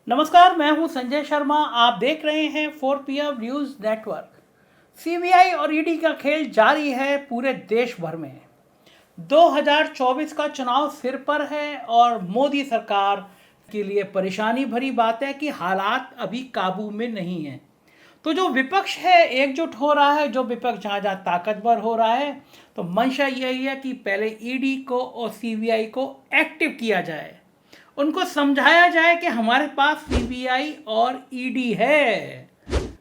नमस्कार, मैं हूं संजय शर्मा। आप देख रहे हैं 4PM न्यूज़ नेटवर्क। सीबीआई और ईडी का खेल जारी है पूरे देश भर में। 2024 का चुनाव सिर पर है और मोदी सरकार के लिए परेशानी भरी बात है कि हालात अभी काबू में नहीं हैं। तो जो विपक्ष है एकजुट हो रहा है, जो विपक्ष जहाँ जहाँ ताकतवर हो रहा है, तो मंशा यही है कि पहले ईडी को और सीबीआई को एक्टिव किया जाए, उनको समझाया जाए कि हमारे पास सीबीआई और ईडी है।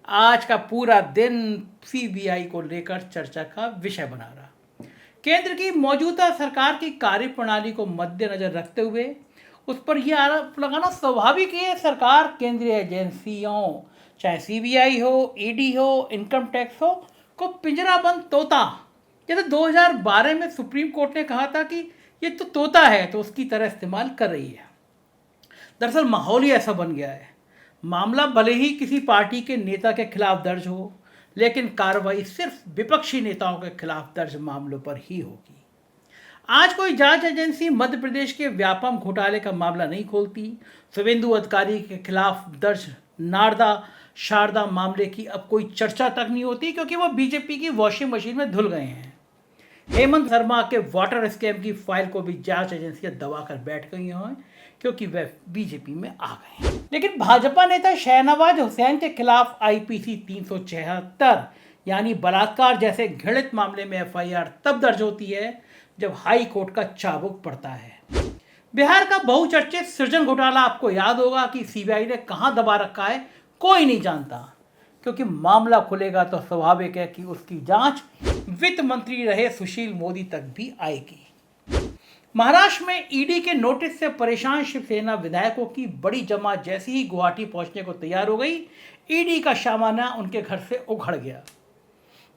आज का पूरा दिन सीबीआई को लेकर चर्चा का विषय बना रहा। केंद्र की मौजूदा सरकार की कार्यप्रणाली को मद्देनजर रखते हुए उस पर यह आरोप लगाना स्वाभाविक है। सरकार केंद्रीय एजेंसियों, चाहे सीबीआई हो, ईडी हो, इनकम टैक्स हो, को पिंजराबंद तोता, जैसे 2012 में सुप्रीम कोर्ट ने कहा था कि ये तो तोता है, तो उसकी तरह इस्तेमाल कर रही है। दरअसल माहौल ही ऐसा बन गया है। मामला भले ही किसी पार्टी के नेता के खिलाफ दर्ज हो, लेकिन कार्रवाई सिर्फ विपक्षी नेताओं के खिलाफ दर्ज मामलों पर ही होगी। आज कोई जांच एजेंसी मध्य प्रदेश के व्यापम घोटाले का मामला नहीं खोलती। शुभेंदु अधिकारी के खिलाफ दर्ज नारदा शारदा मामले की अब कोई चर्चा तक नहीं होती, क्योंकि वो बीजेपी की वॉशिंग मशीन में धुल गए हैं। हेमंत शर्मा के वाटर स्कैम की फाइल को भी जांच एजेंसियां दबाकर बैठ गई हैं, क्योंकि वह बीजेपी में आ गए हैं। लेकिन भाजपा नेता शहनवाज हुसैन के खिलाफ आईपीसी 376 यानी बलात्कार जैसे घृणित मामले में एफआईआर तब दर्ज होती है जब हाई कोर्ट का चाबुक पड़ता है। बिहार का बहुचर्चित सृजन घोटाला आपको याद होगा कि सीबीआई ने कहां दबा रखा है, कोई नहीं जानता, क्योंकि मामला खुलेगा तो स्वाभाविक है कि उसकी जांच वित्त मंत्री रहे सुशील मोदी तक भी आएगी। महाराष्ट्र में ईडी के नोटिस से परेशान शिवसेना विधायकों की बड़ी जमात जैसे ही गुवाहाटी पहुंचने को तैयार हो गई, ईडी का सामाना उनके घर से उखड़ गया।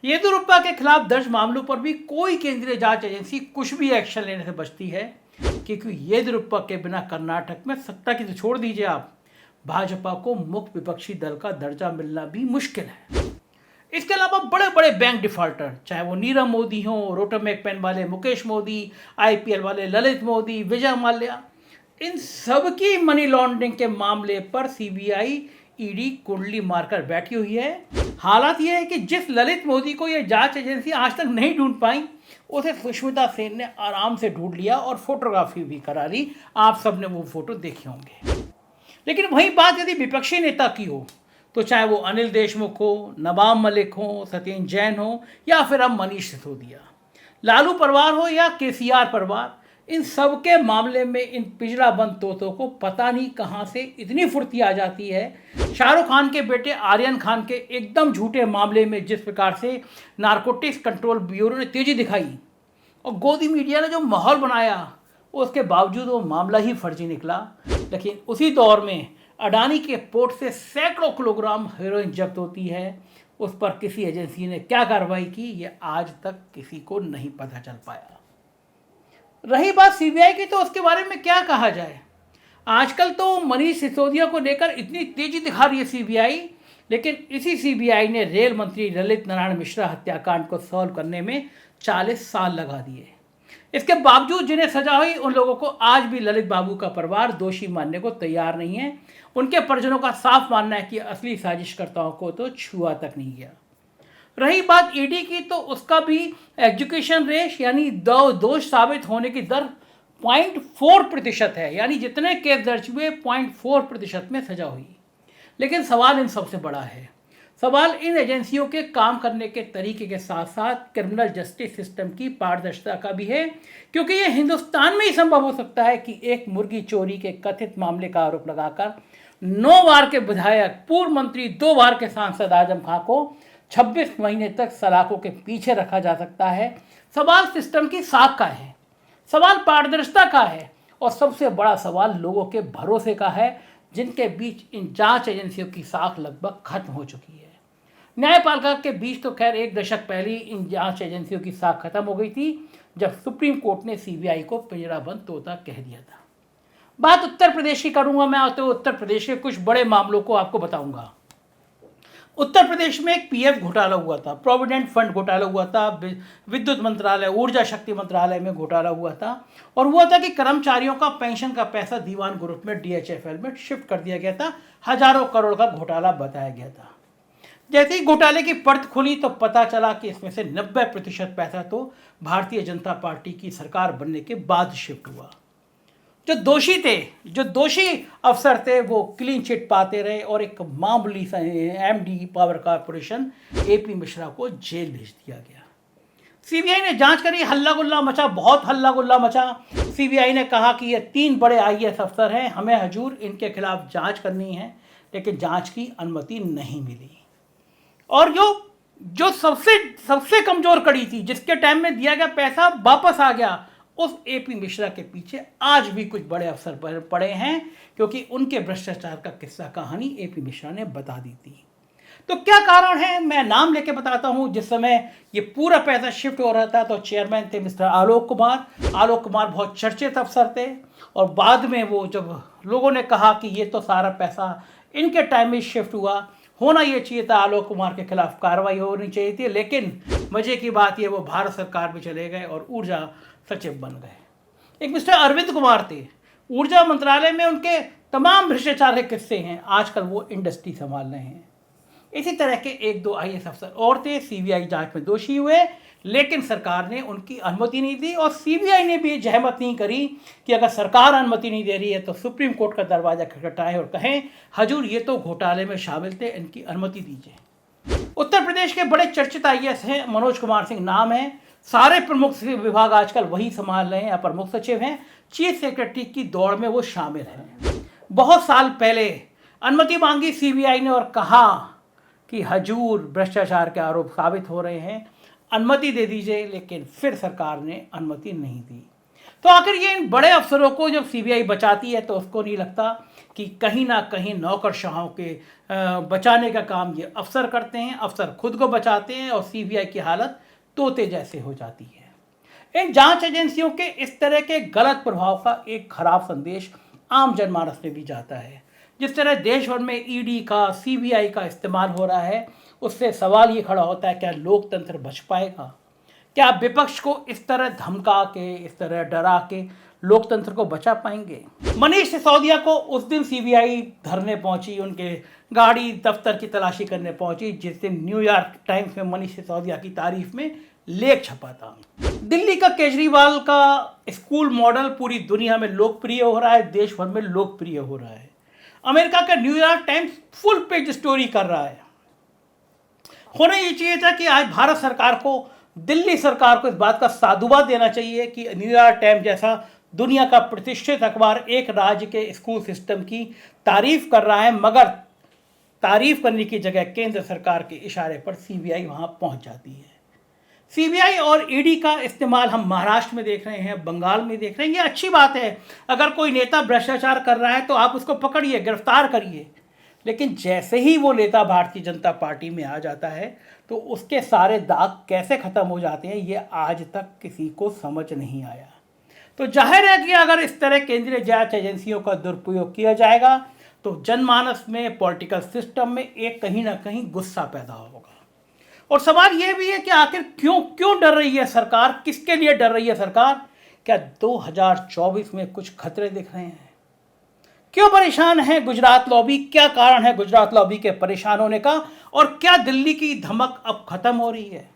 येदियुरप्पा के खिलाफ दर्ज मामलों पर भी कोई केंद्रीय जांच एजेंसी कुछ भी एक्शन लेने से बचती है, क्योंकि येदियुरप्पा के बिना कर्नाटक में सत्ता की तो छोड़ दीजिए आप, भाजपा को मुख्य विपक्षी दल का दर्जा मिलना भी मुश्किल है। इसके अलावा बड़े बड़े बैंक डिफॉल्टर, चाहे वो नीरव मोदी हो, रोटोमेक पेन वाले मुकेश मोदी, आईपीएल वाले ललित मोदी, विजय माल्या, इन सब की मनी लॉन्ड्रिंग के मामले पर सीबीआई ईडी कुंडली मारकर बैठी हुई है। हालात यह है कि जिस ललित मोदी को यह जांच एजेंसी आज तक नहीं ढूंढ पाई, उसे सुष्मिता सेन ने आराम से ढूंढ लिया और फोटोग्राफी भी करा ली। आप सबने वो फोटो देखे होंगे। लेकिन वही बात यदि विपक्षी नेता की हो, तो चाहे वो अनिल देशमुख हो, नवाब मलिक हो, सत्येंद्र जैन हो, या फिर अब मनीष सिसोदिया, लालू परिवार हो या केसीआर परिवार, इन सब के मामले में इन पिंजराबंद तोतों को पता नहीं कहां से इतनी फुर्ती आ जाती है। शाहरुख खान के बेटे आर्यन खान के एकदम झूठे मामले में जिस प्रकार से नारकोटिक्स कंट्रोल ब्यूरो ने तेजी दिखाई और गोदी मीडिया ने जो माहौल बनाया, उसके बावजूद वो मामला ही फर्जी निकला। लेकिन उसी दौर में अडानी के पोर्ट से सैकड़ों किलोग्राम हेरोइन जब्त होती है, उस पर किसी एजेंसी ने क्या कार्रवाई की, ये आज तक किसी को नहीं पता चल पाया। रही बात सीबीआई की, तो उसके बारे में क्या कहा जाए। आजकल तो मनीष सिसोदिया को लेकर इतनी तेजी दिखा रही है सीबीआई, लेकिन इसी सीबीआई ने रेल मंत्री ललित नारायण मिश्रा हत्याकांड को सॉल्व करने में 40 साल लगा दिए। इसके बावजूद जिन्हें सजा हुई, उन लोगों को आज भी ललित बाबू का परिवार दोषी मानने को तैयार नहीं है। उनके परिजनों का साफ मानना है कि असली साजिशकर्ताओं को तो छुआ तक नहीं गया। रही बात ईडी की, तो उसका भी एग्जीक्यूशन रेट यानी दोष साबित होने की दर 0.4% है, यानी जितने केस दर्ज हुए 0.4% में सजा हुई। लेकिन सवाल इन सबसे बड़ा है, सवाल इन एजेंसियों के काम करने के तरीके के साथ साथ क्रिमिनल जस्टिस सिस्टम की पारदर्शिता का भी है, क्योंकि यह हिंदुस्तान में ही संभव हो सकता है कि एक मुर्गी चोरी के कथित मामले का आरोप लगाकर 9 बार के विधायक, पूर्व मंत्री, 2 बार के सांसद आजम खां को 26 महीने तक सलाखों के पीछे रखा जा सकता है। सवाल सिस्टम की साख का है, सवाल पारदर्शिता का है, और सबसे बड़ा सवाल लोगों के भरोसे का है, जिनके बीच इन जांच एजेंसियों की साख लगभग खत्म हो चुकी है। न्यायपालिका के बीच तो खैर 1 दशक पहले इन जांच एजेंसियों की साख खत्म हो गई थी, जब सुप्रीम कोर्ट ने सीबीआई को पिंजराबंद तोता कह दिया था। बात उत्तर प्रदेश की करूंगा मैं, तो उत्तर प्रदेश के कुछ बड़े मामलों को आपको बताऊंगा। उत्तर प्रदेश में एक पीएफ घोटाला हुआ था, प्रोविडेंट फंड घोटाला हुआ था, विद्युत मंत्रालय, ऊर्जा शक्ति मंत्रालय में घोटाला हुआ था। और हुआ था कि कर्मचारियों का पेंशन का पैसा दीवान ग्रुप में डीएचएफएल में शिफ्ट कर दिया गया था। हजारों करोड़ का घोटाला बताया गया था। जैसे ही घोटाले की परत खुली तो पता चला कि इसमें से 90% पैसा तो भारतीय जनता पार्टी की सरकार बनने के बाद शिफ्ट हुआ। जो दोषी अफसर थे वो क्लीन चिट पाते रहे और एक मामूली सा MD power corporation AP Mishra को जेल भेज दिया गया। सीबीआई ने जांच करी, हल्ला गुल्ला मचा, बहुत हल्ला गुल्ला मचा। सीबीआई ने कहा कि ये 3 बड़े आईएएस अफसर हैं, हमें हजूर इनके खिलाफ जांच करनी है, लेकिन जांच की अनुमति नहीं मिली। और जो सबसे कमजोर कड़ी थी, जिसके टाइम में दिया गया पैसा वापस आ गया, उस एपी मिश्रा के पीछे आज भी कुछ बड़े अफसर पड़े हैं, क्योंकि उनके भ्रष्टाचार का किस्सा कहानी एपी मिश्रा ने बता दी थी। तो क्या कारण है, मैं नाम लेके बताता हूं। जिस समय ये पूरा पैसा शिफ्ट हो रहा था तो चेयरमैन थे मिस्टर आलोक कुमार बहुत चर्चित अफसर थे। और बाद में वो जब लोगों ने कहा कि ये तो सारा पैसा इनके टाइम में शिफ्ट हुआ, होना ये चाहिए था, आलोक कुमार के खिलाफ कार्रवाई होनी चाहिए थी। लेकिन मजे की बात ये, वो भारत सरकार में चले गए और ऊर्जा सचिव बन गए। एक मिस्टर अरविंद कुमार थे, ऊर्जा मंत्रालय में उनके तमाम भ्रष्टाचार के किस्से हैं, आजकल वो इंडस्ट्री संभाल रहे हैं। इसी तरह के 1-2 आईएएस अफसर और थे, सीबीआई जांच में दोषी हुए, लेकिन सरकार ने उनकी अनुमति नहीं दी। और सीबीआई ने भी जहमत नहीं करी कि अगर सरकार अनुमति नहीं दे रही है तो सुप्रीम कोर्ट का दरवाजा खटखटाएं और कहें, हजूर ये तो घोटाले में शामिल थे, इनकी अनुमति दीजिए। उत्तर प्रदेश के बड़े चर्चित आईएएस हैं, मनोज कुमार सिंह नाम है। सारे प्रमुख विभाग आजकल वही संभाल रहे हैं, प्रमुख सचिव हैं, चीफ सेक्रेटरी की दौड़ में वो शामिल हैं। बहुत साल पहले अनुमति मांगी सीबीआई ने और कहा कि हजूर भ्रष्टाचार के आरोप साबित हो रहे हैं, अनुमति दे दीजिए, लेकिन फिर सरकार ने अनुमति नहीं दी। तो आखिर ये इन बड़े अफसरों को जब सीबीआई बचाती है तो उसको नहीं लगता कि कहीं ना कहीं नौकरशाहों के बचाने का काम ये अफसर करते हैं, अफसर खुद को बचाते हैं और सीबीआई की हालत तोते जैसे हो जाती है। इन जांच एजेंसियों के इस तरह के गलत प्रभाव का एक खराब संदेश आम जनमानस में भी जाता है। जिस तरह देश भर में ईडी का, सीबीआई का इस्तेमाल हो रहा है, उससे सवाल ये खड़ा होता है, क्या लोकतंत्र बच पाएगा? क्या विपक्ष को इस तरह धमका के, इस तरह डरा के लोकतंत्र को बचा पाएंगे? मनीष सिसोदिया को उस दिन सीबीआई धरने पहुंची, उनके गाड़ी दफ्तर की तलाशी करने पहुंची, जिस दिन न्यूयॉर्क टाइम्स में मनीष सिसोदिया की तारीफ में लेख छपा था। दिल्ली का केजरीवाल का स्कूल मॉडल पूरी दुनिया में लोकप्रिय हो रहा है, देश भर में लोकप्रिय हो रहा है। अमेरिका का New York times full page story कर रहा है। होना ये चाहिए था कि आज भारत सरकार को, दिल्ली सरकार को इस बात का साधुवाद देना चाहिए कि न्यूयॉर्क टाइम्स जैसा दुनिया का प्रतिष्ठित अखबार एक राज्य के स्कूल सिस्टम की तारीफ कर रहा है, मगर तारीफ करने की जगह केंद्र सरकार के इशारे पर सीबीआई वहां पहुंच जाती है। सीबीआई और ईडी का इस्तेमाल हम महाराष्ट्र में देख रहे हैं, बंगाल में देख रहे हैं। ये अच्छी बात है, अगर कोई नेता भ्रष्टाचार कर रहा है तो आप उसको पकड़िए, गिरफ्तार करिए। लेकिन जैसे ही वो नेता भारतीय जनता पार्टी में आ जाता है तो उसके सारे दाग कैसे खत्म हो जाते हैं, ये आज तक किसी को समझ नहीं आया। तो जाहिर है कि अगर इस तरह केंद्रीय जांच एजेंसियों का दुरुपयोग किया जाएगा तो जनमानस में, पॉलिटिकल सिस्टम में एक कहीं ना कहीं गुस्सा पैदा होगा। और सवाल यह भी है कि आखिर क्यों डर रही है सरकार, किसके लिए डर रही है सरकार? क्या 2024 में कुछ खतरे दिख रहे हैं? क्यों परेशान है गुजरात लॉबी? क्या कारण है गुजरात लॉबी के परेशान होने का? और क्या दिल्ली की धमक अब खत्म हो रही है?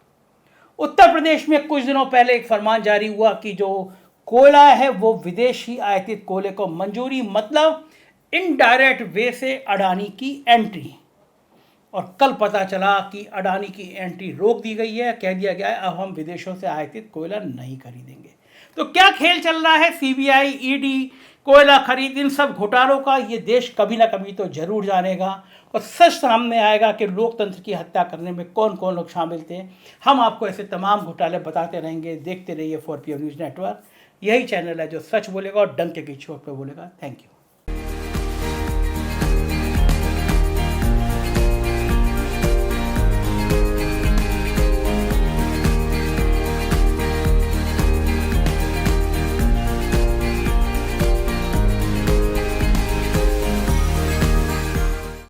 उत्तर प्रदेश में कुछ दिनों पहले एक फरमान जारी हुआ कि जो कोयला है वो विदेशी आयातित कोयले को मंजूरी, मतलब इनडायरेक्ट वे से अडानी की एंट्री। और कल पता चला कि अडानी की एंट्री रोक दी गई है, कह दिया गया है अब हम विदेशों से आयातित कोयला नहीं खरीदेंगे। तो क्या खेल चल रहा है सीबीआई, ईडी, कोयला खरीद, इन सब घोटालों का? ये देश कभी ना कभी तो जरूर जानेगा और सच सामने आएगा कि लोकतंत्र की हत्या करने में कौन कौन लोग शामिल थे। हम आपको ऐसे तमाम घोटाले बताते रहेंगे। देखते रहिए 4PM न्यूज़ नेटवर्क। यही चैनल है जो सच बोलेगा और डंके की चोट पे बोलेगा। Thank you.